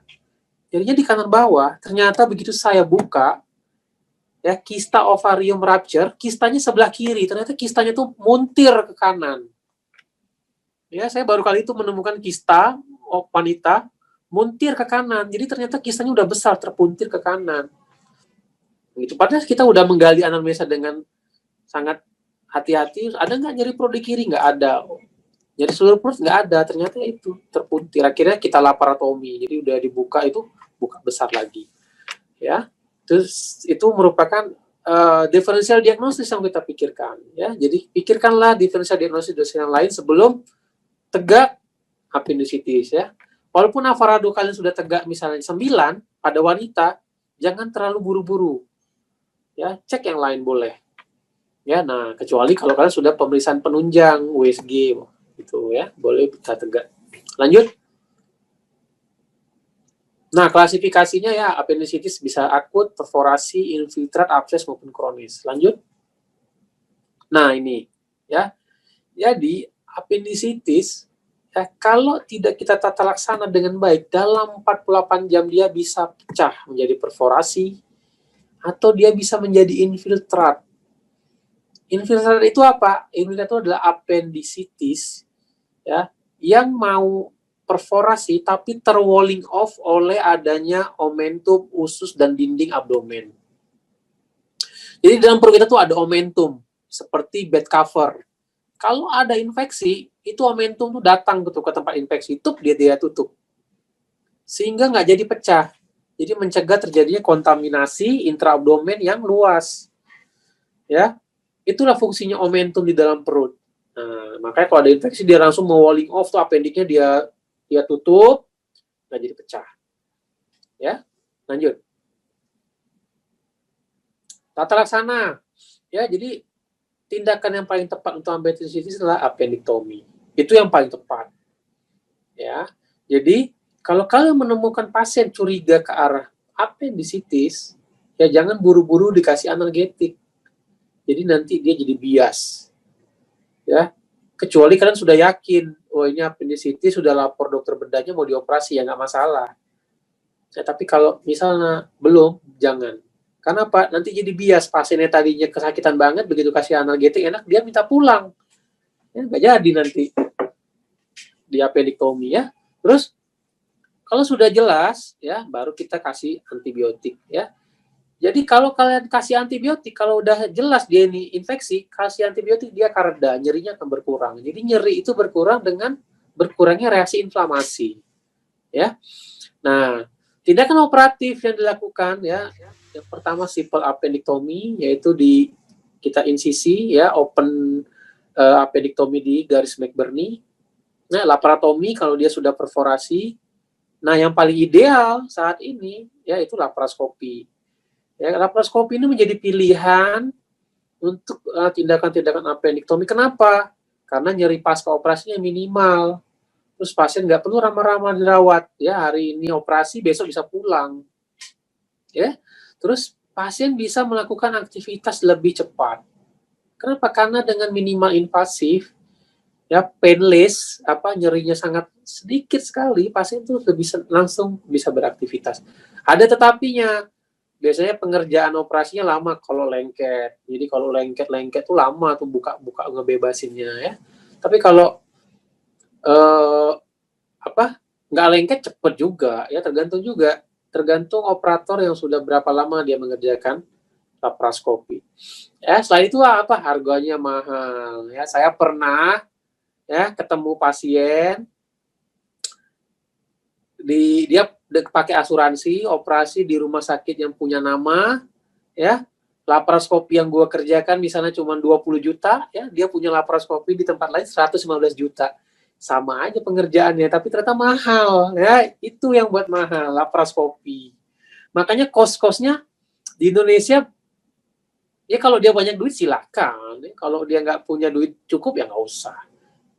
Jadinya di kanan bawah, ternyata begitu saya buka, ya kista ovarium rupture, kistanya sebelah kiri, ternyata kistanya tuh muntir ke kanan. Ya, saya baru kali itu menemukan kista wanita muntir ke kanan. Jadi ternyata kistanya udah besar terpuntir ke kanan. Gitu. Padahal kita udah menggali anamnesa dengan sangat hati-hati. Ada nggak nyeri perut di kiri? Nggak ada. Nyeri seluruh perut nggak ada. Ternyata itu terpuntir. Akhirnya kita laparotomi. Jadi udah dibuka itu buka besar lagi. Ya, terus itu merupakan diferensial diagnosis yang kita pikirkan. Ya, jadi pikirkanlah diferensial diagnosis dosis yang lain sebelum tegak appendicitis ya. Walaupun Alvarado kalian sudah tegak misalnya 9 pada wanita, jangan terlalu buru-buru. Ya, cek yang lain boleh. Ya, nah kecuali kalau kalian sudah pemeriksaan penunjang USG gitu ya, boleh kita tegak. Lanjut. Nah, klasifikasinya ya appendicitis bisa akut, perforasi, infiltrat, abses maupun kronis. Lanjut. Nah, ini ya. Jadi appendicitis ya, kalau tidak kita tata laksana dengan baik, dalam 48 jam dia bisa pecah menjadi perforasi, atau dia bisa menjadi infiltrat. Infiltrat itu apa? Infiltrat itu adalah appendicitis ya, yang mau perforasi tapi terwalling off oleh adanya omentum usus dan dinding abdomen. Jadi dalam perut kita tuh ada omentum seperti bed cover. Kalau ada infeksi, itu omentum tuh datang gitu ke tempat infeksi, dia tutup. Sehingga nggak jadi pecah. Jadi mencegah terjadinya kontaminasi intraabdomen yang luas. Ya, itulah fungsinya omentum di dalam perut. Nah, makanya kalau ada infeksi dia langsung mau walling off tuh appendiknya dia tutup, nggak jadi pecah. Ya, lanjut. Tata laksana. Ya, jadi tindakan yang paling tepat untuk appendicitis adalah appendektomi. Itu yang paling tepat. Ya. Jadi, kalau kalian menemukan pasien curiga ke arah appendicitis, ya jangan buru-buru dikasih analgetik. Jadi nanti dia jadi bias. Ya. Kecuali kalian sudah yakin, oh ini appendicitis, sudah lapor dokter bedahnya mau dioperasi, ya nggak masalah. Ya, tapi kalau misalnya belum, jangan. Karena apa? Nanti jadi bias. Pasiennya tadinya kesakitan banget, begitu kasih analgetik enak, dia minta pulang. Ya, nggak jadi nanti di appendektomi ya. Terus kalau sudah jelas ya, baru kita kasih antibiotik ya. Jadi kalau kalian kasih antibiotik, kalau udah jelas dia ini infeksi, kasih antibiotik dia akan reda, nyerinya akan berkurang. Jadi nyeri itu berkurang dengan berkurangnya reaksi inflamasi. Ya. Nah, tindakan operatif yang dilakukan ya, yang pertama simple appendektomi, yaitu kita insisi ya, open appendektomi di garis McBurney. Nah, laparotomi kalau dia sudah perforasi. Nah, yang paling ideal saat ini ya itu laparoskopi. Ya, laparoskopi ini menjadi pilihan untuk tindakan-tindakan appendektomi. Kenapa? Karena nyeri pasca operasinya minimal. Terus pasien nggak perlu lama-lama dirawat. Ya, hari ini operasi, besok bisa pulang. Ya, terus pasien bisa melakukan aktivitas lebih cepat. Kenapa? Karena dengan minimal invasif, ya painless, nyerinya sangat sedikit sekali, pasien itu langsung bisa beraktivitas. Ada tetapinya. Biasanya pengerjaan operasinya lama kalau lengket. Jadi kalau lengket tuh lama tuh buka ngebebasinnya ya. Tapi kalau nggak lengket cepet juga ya, tergantung operator yang sudah berapa lama dia mengerjakan laparoskopi. Ya, selain itu harganya mahal ya. Saya pernah ya ketemu pasien dia pakai asuransi operasi di rumah sakit yang punya nama ya. Laparoskopi yang gue kerjakan misalnya cuma 20 juta ya, dia punya laparoskopi di tempat lain 115 juta. Sama aja pengerjaannya, tapi ternyata mahal ya. Itu yang buat mahal laparoskopi. Makanya kos-kosnya di Indonesia ya, kalau dia banyak duit silakan ya. Kalau dia nggak punya duit cukup ya nggak usah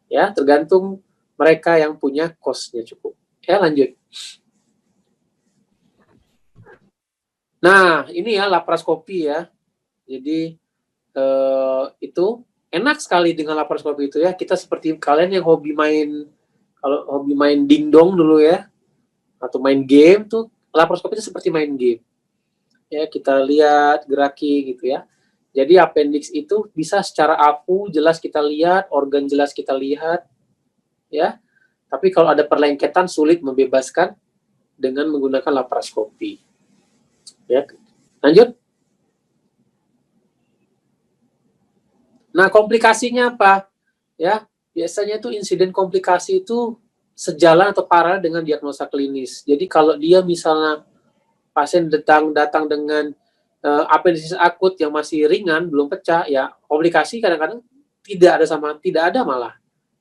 ya, tergantung mereka yang punya kosnya cukup ya. Lanjut. Nah, ini ya laparoskopi ya. Jadi itu enak sekali dengan laparoskopi itu ya. Kita seperti kalian yang hobi main dingdong dulu ya, atau main game tuh, laparoskopi itu seperti main game. Ya, kita lihat, geraki gitu ya. Jadi appendix itu bisa secara aku jelas kita lihat, organ jelas kita lihat ya. Tapi kalau ada perlengketan sulit membebaskan dengan menggunakan laparoskopi. Ya. Lanjut. Nah, komplikasinya apa? Ya, biasanya itu insiden komplikasi itu sejalan atau paralel dengan diagnosa klinis. Jadi kalau dia misalnya pasien datang dengan appendicitis akut yang masih ringan, belum pecah, ya komplikasi kadang-kadang tidak ada malah.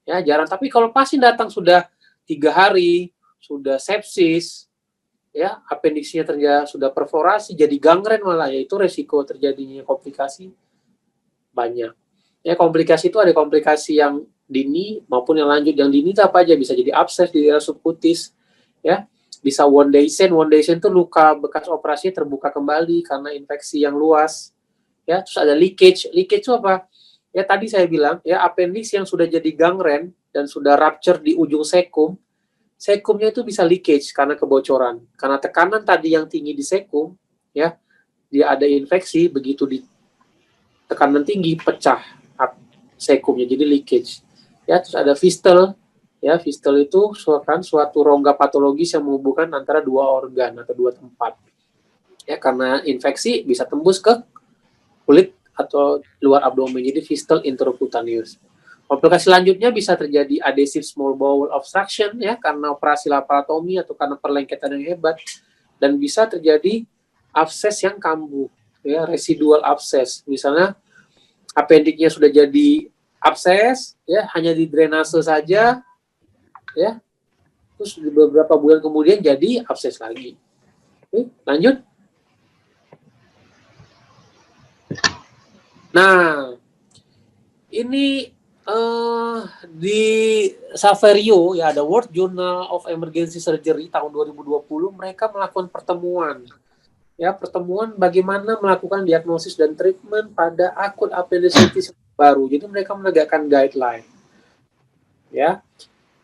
Ya, jarang. Tapi kalau pasien datang sudah 3 hari, sudah sepsis, ya apendiksnya sudah perforasi, jadi gangren malah, ya itu resiko terjadinya komplikasi banyak. Ya, komplikasi itu ada komplikasi yang dini maupun yang lanjut. Yang dini itu apa aja? Bisa jadi abses di daerah subkutis, ya. Bisa Wondation itu luka bekas operasi terbuka kembali karena infeksi yang luas. Ya, terus ada leakage. Leakage itu apa? Ya tadi saya bilang, ya appendix yang sudah jadi gangren dan sudah rupture di ujung sekum, sekumnya itu bisa leakage karena kebocoran. Karena tekanan tadi yang tinggi di sekum, ya, dia ada infeksi, begitu di tekanan tinggi pecah sekumnya, jadi leakage. Ya, terus ada fistel. Ya, fistel itu suatu rongga patologis yang menghubungkan antara dua organ atau dua tempat. Ya, karena infeksi bisa tembus ke kulit atau luar abdomen, jadi fistel intracutaneous. Komplikasi selanjutnya bisa terjadi adhesive small bowel obstruction, ya, karena operasi laparotomi atau karena perlengketan yang hebat, dan bisa terjadi abses yang kambuh, ya, residual abses. Misalnya appendiknya sudah jadi abses, ya, hanya di drainase saja, ya, terus beberapa bulan kemudian jadi abses lagi. Oke, lanjut. Nah, ini di Saverio, ya, ada World Journal of Emergency Surgery tahun 2020, mereka melakukan pertemuan, ya, pertemuan bagaimana melakukan diagnosis dan treatment pada akut appendicitis baru. Jadi mereka menegakkan guideline, ya.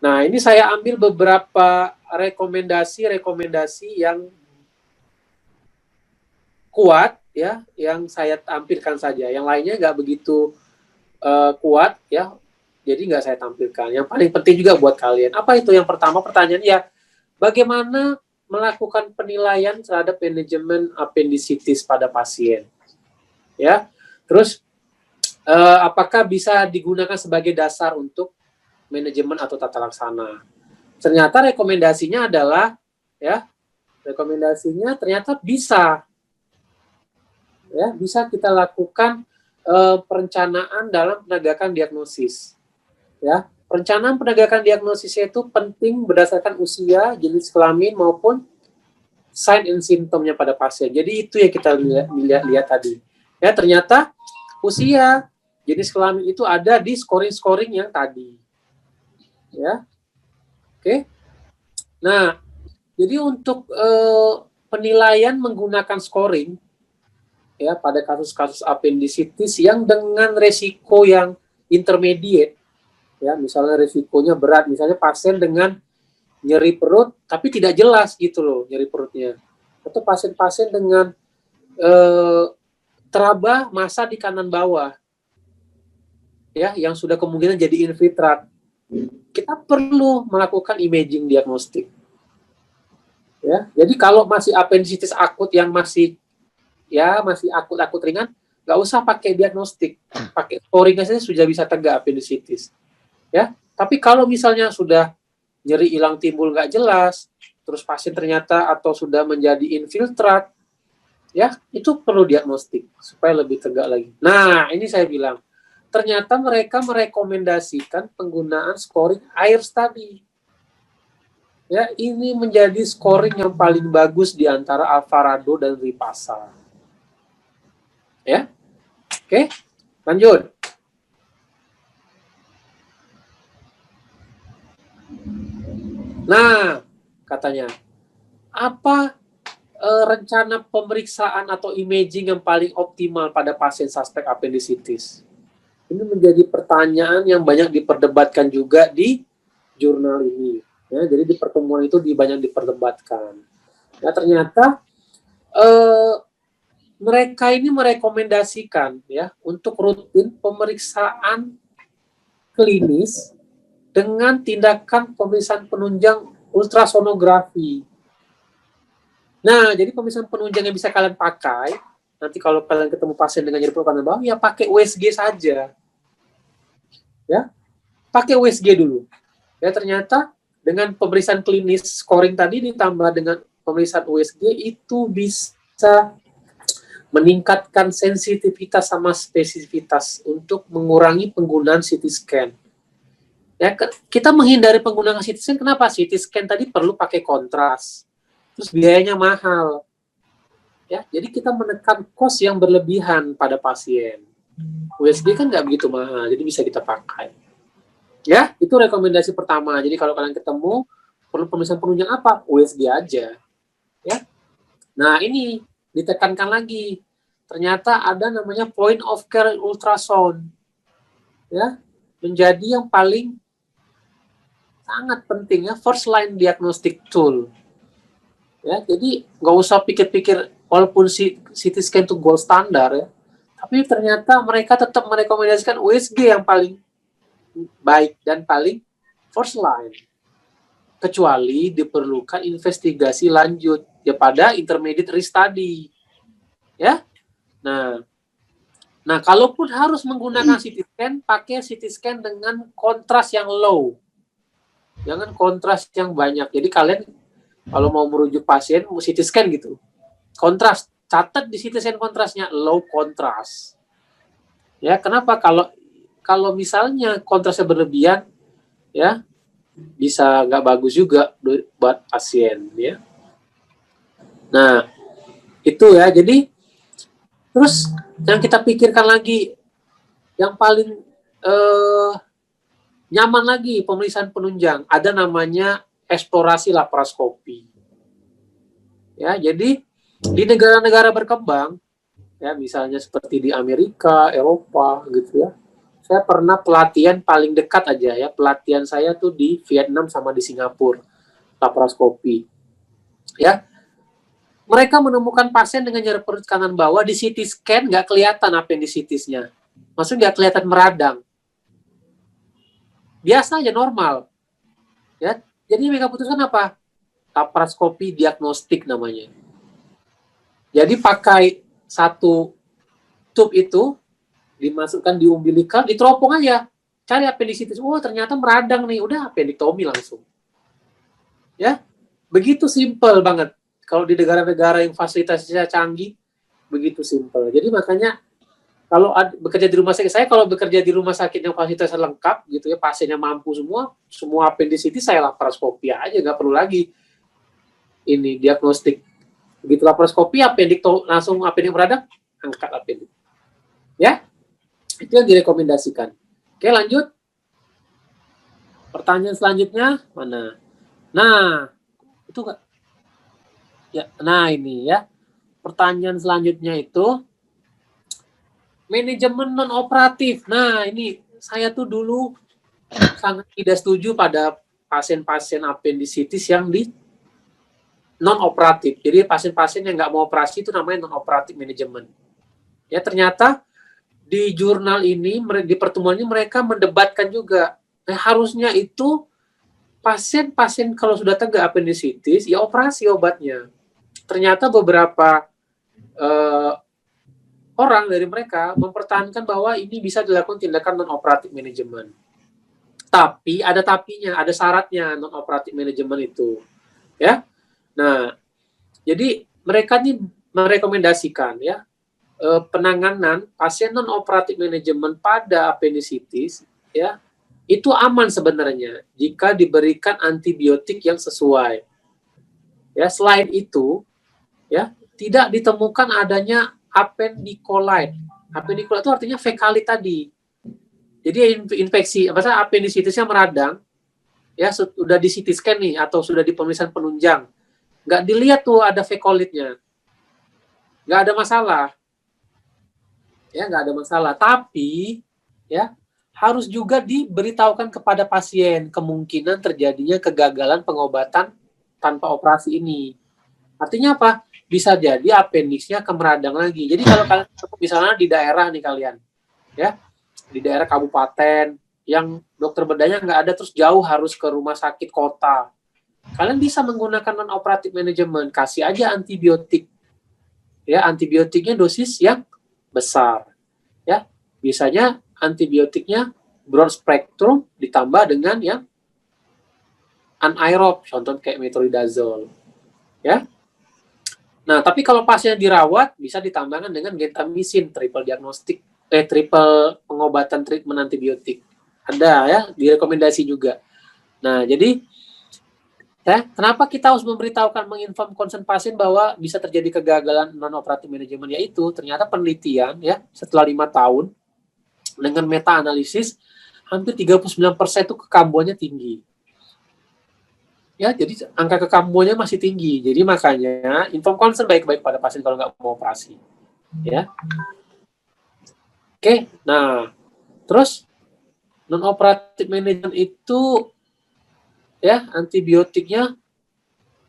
Nah, ini saya ambil beberapa rekomendasi yang kuat, ya, yang saya tampilkan saja. Yang lainnya nggak begitu kuat, ya, jadi nggak saya tampilkan. Yang paling penting juga buat kalian. Apa itu? Yang pertama, pertanyaan, ya, bagaimana melakukan penilaian terhadap manajemen appendicitis pada pasien, ya. Terus apakah bisa digunakan sebagai dasar untuk manajemen atau tata laksana? Ternyata rekomendasinya adalah, ya, rekomendasinya ternyata bisa, ya, bisa kita lakukan perencanaan dalam penegakan diagnosis. Ya, perencanaan penegakan diagnosis itu penting berdasarkan usia, jenis kelamin maupun sign and symptomnya pada pasien. Jadi itu yang kita lihat tadi. Ya, ternyata usia, jenis kelamin itu ada di scoring yang tadi. Ya, oke. Nah, jadi untuk penilaian menggunakan scoring, ya, pada kasus-kasus appendicitis yang dengan resiko yang intermediate, ya, misalnya resikonya berat, misalnya pasien dengan nyeri perut tapi tidak jelas gitu loh nyeri perutnya, atau pasien-pasien dengan teraba massa di kanan bawah, ya, yang sudah kemungkinan jadi infiltrat, kita perlu melakukan imaging diagnostik, ya. Jadi kalau masih appendicitis akut yang masih akut ringan, nggak usah pakai diagnostik, pakai scoring saja sudah bisa tegak appendicitis, ya. Tapi kalau misalnya sudah nyeri hilang timbul nggak jelas, terus pasien ternyata atau sudah menjadi infiltrat, ya, itu perlu diagnostik supaya lebih tegak lagi. Nah, ini saya bilang, ternyata mereka merekomendasikan penggunaan scoring air study. Ya, ini menjadi scoring yang paling bagus di antara Alvarado dan Ripasa. Ya, oke, lanjut. Nah, katanya, apa rencana pemeriksaan atau imaging yang paling optimal pada pasien suspek appendicitis? Ini menjadi pertanyaan yang banyak diperdebatkan juga di jurnal ini. Ya, jadi di pertemuan itu banyak diperdebatkan. Ya, ternyata mereka ini merekomendasikan, ya, untuk rutin pemeriksaan klinis dengan tindakan pemeriksaan penunjang ultrasonografi. Nah, jadi pemeriksaan penunjang yang bisa kalian pakai, nanti kalau kalian ketemu pasien dengan nyeri perut kanan bawah, ya pakai USG saja. Ya, pakai USG dulu. Ya, ternyata dengan pemeriksaan klinis scoring tadi ditambah dengan pemeriksaan USG itu bisa meningkatkan sensitivitas sama spesifitas untuk mengurangi penggunaan CT scan. Ya, kita menghindari penggunaan CT scan. Kenapa? CT scan tadi perlu pakai kontras, terus biayanya mahal. Ya, jadi kita menekan cost yang berlebihan pada pasien. USG kan nggak begitu mahal, jadi bisa kita pakai. Ya, itu rekomendasi pertama. Jadi kalau kalian ketemu perlu pemeriksaan penunjang apa? USG aja. Ya. Nah, ini ditekankan lagi. Ternyata ada namanya point of care ultrasound. Ya, menjadi yang paling sangat penting, ya, first line diagnostic tool. Ya, jadi nggak usah pikir-pikir walaupun CT scan itu gold standar ya, tapi ternyata mereka tetap merekomendasikan USG yang paling baik dan paling first line, kecuali diperlukan investigasi lanjut ya pada intermediate risk study ya. Nah, kalaupun harus menggunakan CT scan, pakai CT scan dengan kontras yang low, jangan kontras yang banyak. Jadi kalian kalau mau merujuk pasien mau CT scan gitu, kontras, catat di CT scan kontrasnya low kontras. Ya, kenapa? Kalau misalnya kontrasnya berlebihan, ya bisa nggak bagus juga buat pasien, ya. Nah, itu ya. Jadi terus yang kita pikirkan lagi, yang paling nyaman lagi pemeriksaan penunjang, ada namanya eksplorasi laparoskopi. Ya, jadi di negara-negara berkembang, ya misalnya seperti di Amerika, Eropa, gitu ya. Saya pernah pelatihan paling dekat aja ya, pelatihan saya tuh di Vietnam sama di Singapura, laparoskopi. Ya, mereka menemukan pasien dengan nyeri perut kanan bawah di CT scan nggak kelihatan appendicitis-nya. Maksudnya nggak kelihatan meradang. Biasa aja normal. Ya, jadi mereka putuskan apa? Laparoskopi diagnostik namanya. Jadi pakai satu tube itu dimasukkan di umbilical, diteropong aja. Cari appendicitis. Oh, ternyata meradang nih. Udah appendektomi langsung. Ya, begitu simple banget. Kalau di negara-negara yang fasilitasnya canggih, begitu simple. Jadi makanya kalau bekerja di rumah sakit, saya kalau bekerja di rumah sakit yang fasilitasnya lengkap gitu ya, pasiennya mampu semua appendicitis saya laparoskopi aja, nggak perlu lagi ini diagnostik. Begitu laparoskopi langsung appendik meradang, angkat appendik. Ya, itu yang direkomendasikan. Oke, lanjut. Pertanyaan selanjutnya mana? Nah, itu nggak? Ya, nah ini ya. Pertanyaan selanjutnya itu manajemen non operatif. Nah, ini saya tuh dulu sangat tidak setuju pada pasien-pasien appendicitis yang di non operatif. Jadi pasien-pasien yang nggak mau operasi itu namanya non operatif manajemen. Ya, ternyata di jurnal ini di pertemuan ini mereka mendebatkan juga. Harusnya itu pasien-pasien kalau sudah tegak appendicitis ya operasi obatnya. Ternyata beberapa orang dari mereka mempertahankan bahwa ini bisa dilakukan tindakan non-operatif manajemen. Tapi ada tapinya, ada syaratnya non-operatif manajemen itu. Ya. Nah, jadi mereka ini merekomendasikan ya penanganan pasien non-operatif manajemen pada appendicitis ya itu aman sebenarnya jika diberikan antibiotik yang sesuai. Ya, selain itu ya tidak ditemukan adanya appendicolite. Appendicolite itu artinya fekalit tadi. Jadi infeksi appendicitisnya meradang, ya sudah di CT scan nih atau sudah di pemeriksaan penunjang, nggak dilihat tuh ada fekolitnya, nggak ada masalah, ya nggak ada masalah. Tapi ya harus juga diberitahukan kepada pasien kemungkinan terjadinya kegagalan pengobatan tanpa operasi ini. Artinya apa? Bisa jadi appendixnya kemeradang lagi. Jadi kalau kalian misalnya di daerah nih kalian, ya di daerah kabupaten yang dokter bedahnya nggak ada terus jauh harus ke rumah sakit kota, kalian bisa menggunakan non operatif manajemen, kasih aja antibiotik, ya antibiotiknya dosis yang besar, ya biasanya antibiotiknya broad spectrum ditambah dengan yang anaerob, contoh kayak metronidazole, ya. Nah, tapi kalau pasien dirawat bisa ditambahkan dengan gentamicin, triple pengobatan treatment antibiotik. Ada ya, direkomendasi juga. Nah, jadi kenapa kita harus memberitahukan, menginform konsen pasien bahwa bisa terjadi kegagalan non-operatif manajemen, yaitu ternyata penelitian ya setelah 5 tahun dengan meta-analisis hampir 39% itu kekambuhannya tinggi. Ya, jadi angka kekambuhannya masih tinggi. Jadi makanya inform concern baik-baik pada pasien kalau nggak mau operasi. Ya. Oke, nah terus non-operatif manajemen itu ya antibiotiknya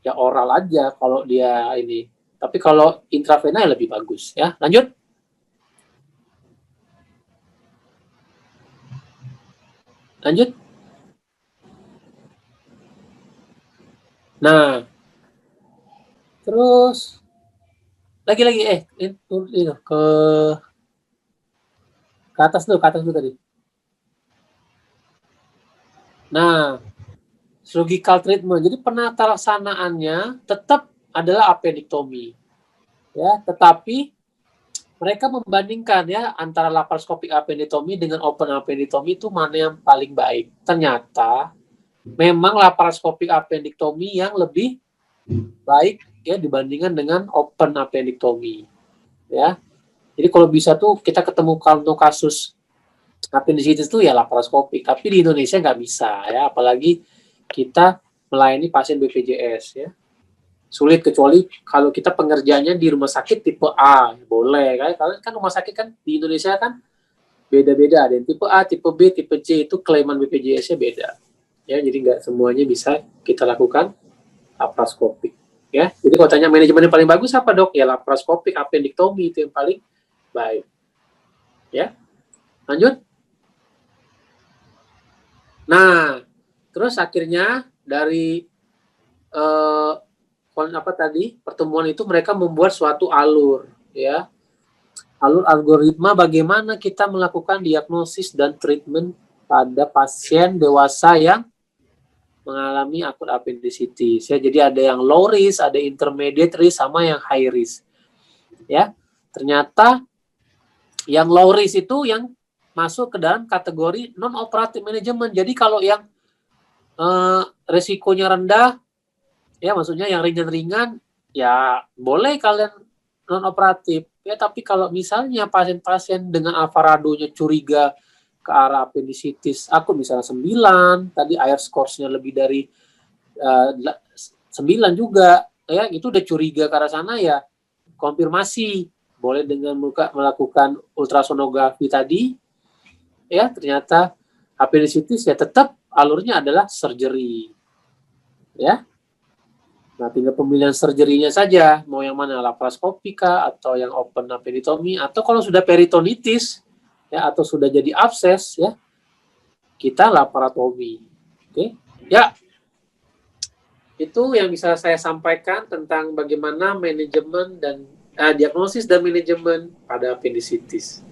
ya oral aja kalau dia ini. Tapi kalau intravena ya lebih bagus ya. Lanjut. Lanjut. Nah, terus lagi-lagi ini ke atas dulu tadi. Nah, surgical treatment. Jadi penata laksanaannya tetap adalah appendektomi. Ya, tetapi mereka membandingkan ya antara laparoskopik appendektomi dengan open appendektomi itu mana yang paling baik. Ternyata memang laparoskopik appendektomi yang lebih baik ya dibandingkan dengan open appendektomi. Ya. Jadi kalau bisa tuh kita ketemu kalau kasus appendicitis itu ya laparoskopik, tapi di Indonesia nggak bisa ya, apalagi kita melayani pasien BPJS ya. Sulit kecuali kalau kita pengerjaannya di rumah sakit tipe A, boleh kan? Kalau kan rumah sakit kan di Indonesia kan beda-beda, ada yang tipe A, tipe B, tipe C, itu klaiman BPJS-nya beda. Ya, jadi nggak semuanya bisa kita lakukan laparoskopik. Ya, jadi kalau tanya manajemen yang paling bagus apa dok? Ya laparoskopik, appendektomi itu yang paling baik. Ya, lanjut. Nah, terus akhirnya dari pertemuan itu mereka membuat suatu alur, ya, alur algoritma bagaimana kita melakukan diagnosis dan treatment pada pasien dewasa yang mengalami akut appendicitis. Ya, jadi ada yang low risk, ada intermediate risk, sama yang high risk. Ya, ternyata yang low risk itu yang masuk ke dalam kategori non-operative management. Jadi kalau yang resikonya rendah, ya maksudnya yang ringan-ringan, ya boleh kalian non-operatif. Ya, tapi kalau misalnya pasien-pasien dengan Alvarado-nya curiga ke arah appendicitis, aku misalnya 9, tadi air scores-nya lebih dari 9 juga, ya itu udah curiga ke arah sana, ya konfirmasi. Boleh dengan melakukan ultrasonografi tadi, ya ternyata appendicitis, ya tetap alurnya adalah surgery. Ya. Nah, tinggal pemilihan surgery-nya saja, mau yang mana, laparoskopika atau yang open appendectomy, atau kalau sudah peritonitis ya atau sudah jadi abses ya, kita laparotomi. Oke. Ya. Itu yang bisa saya sampaikan tentang bagaimana manajemen dan diagnosis dan manajemen pada appendicitis.